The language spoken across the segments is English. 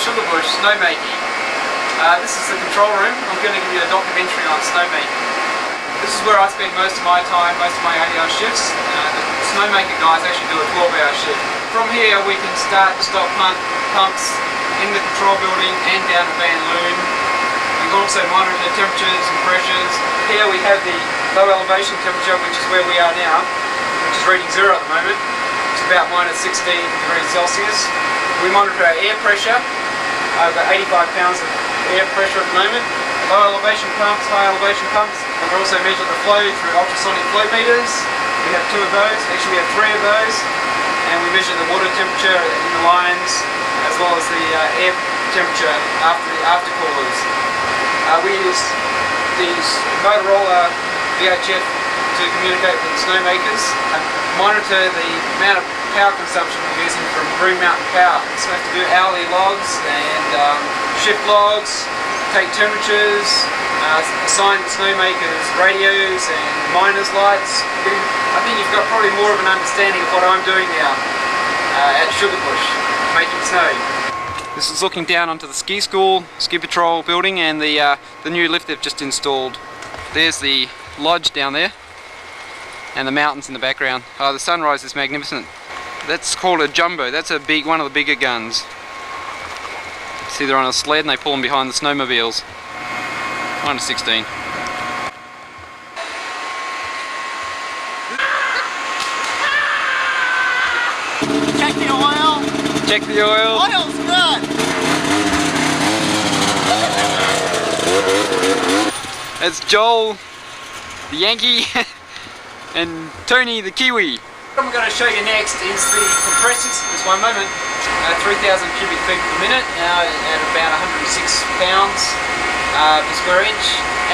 Sugarbush snowmaking. This is the control room. I'm going to give you a documentary on snowmaking. This is where I spend most of my time, most of my 8-hour shifts. The snowmaker guys actually do a 12-hour shift. From here we can start to stop pumps in the control building and down the van loom. We can also monitor temperatures and pressures. Here we have the low elevation temperature, which is where we are now, which is reading 0 at the moment. It's about minus 16 degrees Celsius. We monitor our air pressure, over 85 pounds of air pressure at the moment. Low elevation pumps, high elevation pumps. We also measure the flow through ultrasonic flow meters. We have 2 of those, actually we have 3 of those. And we measure the water temperature in the lines, as well as the air temperature after the aftercoolers. We use these Motorola VHF to communicate with the snowmakers, monitor the amount of power consumption we're using from Green Mountain Power. So we have to do hourly logs and shift logs, take temperatures, assign the snowmakers radios and miners lights. I think you've got probably more of an understanding of what I'm doing now at Sugarbush, making snow. This is looking down onto the ski school, ski patrol building, and the new lift they've just installed. There's the lodge down there, and the mountains in the background. Oh, the sunrise is magnificent. That's called a jumbo. That's one of the bigger guns. See, they're on a sled and they pull them behind the snowmobiles. Minus 16. Check the oil. Check the oil. Oil's good. That's Joel, the Yankee, and Tony, the Kiwi. What I'm going to show you next is the compressors. Just one moment. 3,000 cubic feet per minute, now at about 106 pounds per square inch,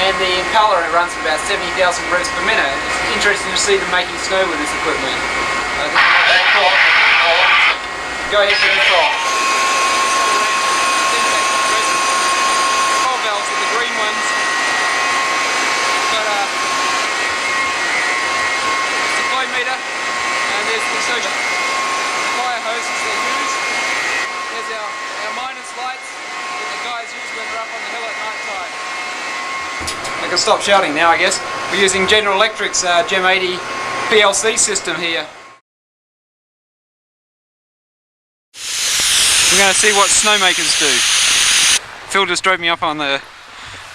and the impeller runs at about 70,000 revs per minute. It's interesting to see them making snow with this equipment. Go ahead for control. Control valves are the green ones. Got it's the flow meter, and there's the fire hoses they use. There's our minus lights that the guys use when they're up on the hill at night time. I can stop shouting now, I guess. We're using General Electric's Gem 80 PLC system here. We're going to see what snowmakers do. Phil just drove me up on the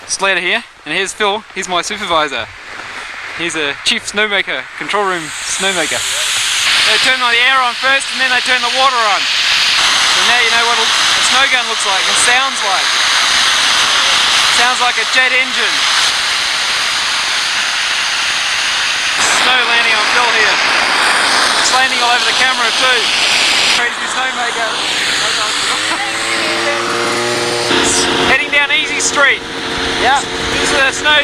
sled here, and here's Phil, he's my supervisor. He's a chief snowmaker, control room snowmaker. They turn the air on first and then they turn the water on. So now you know what a snow gun looks like and sounds like. Sounds like a jet engine. Snow landing on Phil here. It's landing all over the camera too. Crazy snowmaker. Heading down Easy Street. Yeah. These are the snow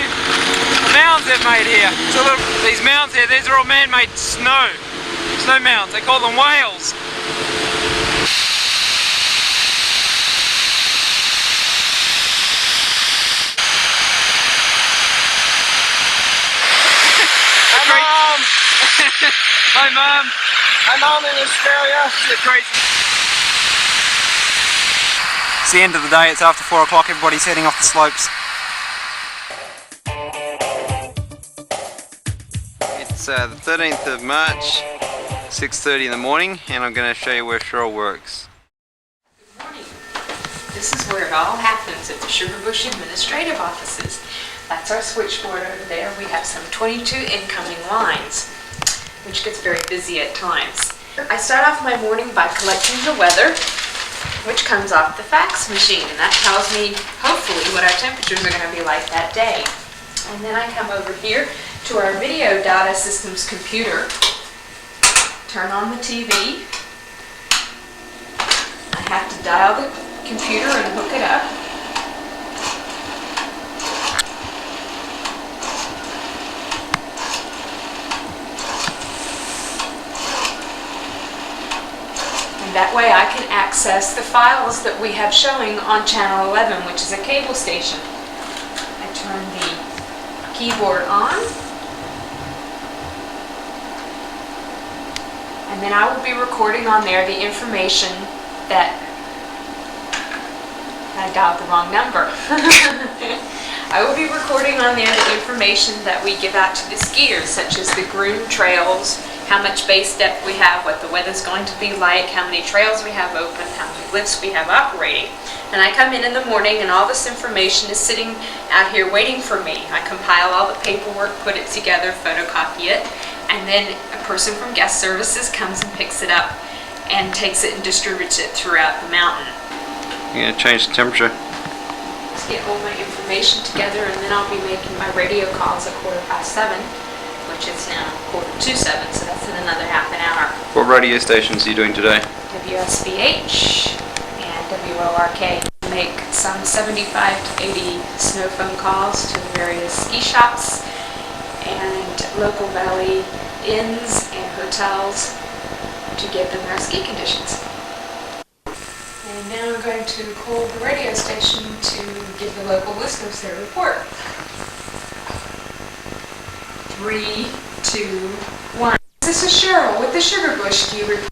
mounds they've made here. So look, these mounds here, these are all man-made snow mounds. They call them whales. Hi Mum! I'm home in Australia. It's crazy. It's the end of the day, it's after 4 o'clock, everybody's heading off the slopes. It's the 13th of March, 6:30 in the morning, and I'm going to show you where Cheryl works. Good morning. This is where it all happens at the Sugarbush administrative offices. That's our switchboard over there. We have some 22 incoming lines, which gets very busy at times. I start off my morning by collecting the weather, which comes off the fax machine, and that tells me, hopefully, what our temperatures are going to be like that day. And then I come over here to our video data systems computer, turn on the TV. I have to dial the computer and hook it up. That way I can access the files that we have showing on channel 11, which is a cable station. I turn the keyboard on, and then I will be recording on there the information that I dialed the wrong number. I will be recording on there the information that we give out to the skiers, such as the groomed trails, how much base depth we have, what the weather's going to be like, how many trails we have open, how many lifts we have operating. And I come in the morning and all this information is sitting out here waiting for me. I compile all the paperwork, put it together, photocopy it, and then a person from guest services comes and picks it up and takes it and distributes it throughout the mountain. You're gonna change the temperature. Just get all my information together, and then I'll be making my radio calls at 7:15, which is now 6:45, so that's in another half an hour. What radio stations are you doing today? WSBH and WORK. Make some 75 to 80 snow phone calls to the various ski shops and local valley inns and hotels to give them their ski conditions. And now I'm going to call the radio station to give the local listeners their report. 3, 2, 1. This is Cheryl with the Sugarbush Ski Resort.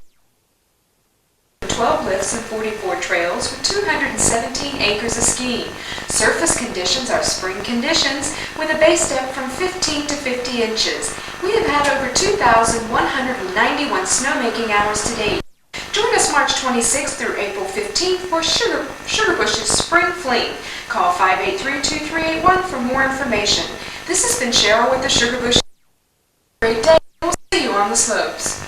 12 lifts and 44 trails with 217 acres of skiing. Surface conditions are spring conditions with a base depth from 15 to 50 inches. We have had over 2,191 snowmaking hours to date. Join us March 26th through April 15th for Sugarbush's Spring Fling. Call 583-2381 for more information. This has been Cheryl with the Sugarbush. Great day. We'll see you on the slopes.